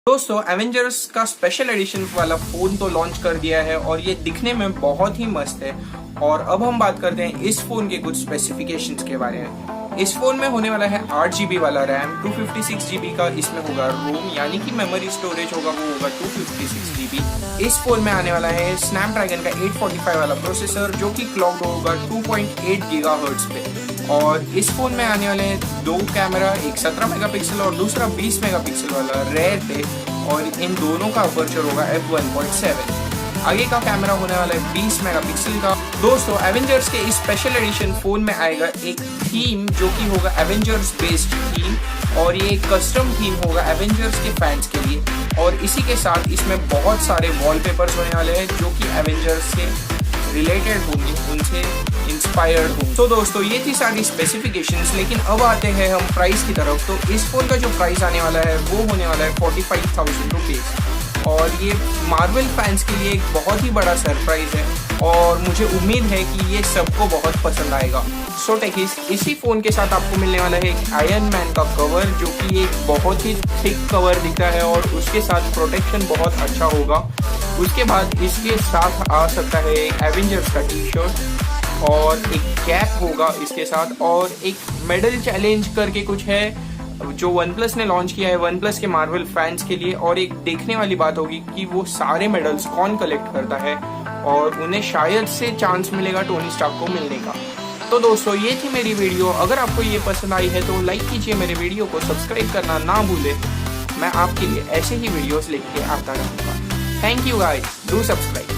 दोस्तों एवेंजर्स का special edition वाला फोन तो लॉन्च कर दिया है और ये दिखने में बहुत ही मस्त है। और अब हम बात करते हैं इस फोन के कुछ स्पेसिफिकेशंस के बारे में। इस फोन में होने वाला है 8GB वाला रैम, 256GB का इसमें होगा रोम यानी कि मेमोरी स्टोरेज होगा वो होगा 256GB। इस फोन में आने वाला है स्नैपड्रैगन का 845 वाला प्रोसेसर जो कि क्लॉक्ड होगा 2.8 GHz पे। और इस फोन में आने वाले हैं दो कैमरा, एक 17 मेगापिक्सल और दूसरा 20 मेगापिक्सल वाला रेयर पे, और इन दोनों का अपर्चर होगा f1.7। आगे का कैमरा होने वाला है 20 मेगापिक्सल का। दोस्तों एवेंजर्स के इस स्पेशल एडिशन फोन में आएगा एक थीम जो कि होगा एवेंजर्स बेस्ड थीम, और ये एक कस्टम थीम होगा एवेंजर्स के फैंस के लिए। और इसी के साथ इसमें बहुत सारे वॉलपेपर्स होने वाले हैं जो कि एवेंजर्स से रिलेटेड होंगे, उनसे इंस्पायर्ड होंगे। तो दोस्तों ये थी सारी स्पेसिफिकेशंस, लेकिन अब आते हैं हम प्राइस की तरफ। तो इस फोन का जो प्राइस आने वाला है वो होने वाला है 45,000 रुपीज़, और ये मार्वल फैंस के लिए एक बहुत ही बड़ा सरप्राइज है और मुझे उम्मीद है कि ये सबको बहुत पसंद आएगा। सो टेकीज, इसी फोन के साथ आपको मिलने वाला है एक आयरन मैन का कवर जो कि एक बहुत ही थिक कवर दिखता है और उसके साथ प्रोटेक्शन बहुत अच्छा होगा। उसके बाद इसके साथ आ सकता है एक एवेंजर्स का टी-शर्ट और एक कैप होगा इसके साथ, और एक मेडल चैलेंज करके कुछ है जो OnePlus ने लॉन्च किया है OnePlus के मार्वल फैंस के लिए। और एक देखने वाली बात होगी कि वो सारे मेडल्स कौन कलेक्ट करता है और उन्हें शायद से चांस मिलेगा टोनी स्टार्क को मिलने का। तो दोस्तों ये थी मेरी वीडियो। अगर आपको ये पसंद आई है तो लाइक कीजिए मेरे वीडियो को, सब्सक्राइब करना ना भूले। मैं आपके लिए ऐसे ही वीडियोस लेके आता रहूँगा। Thank you guys, do subscribe.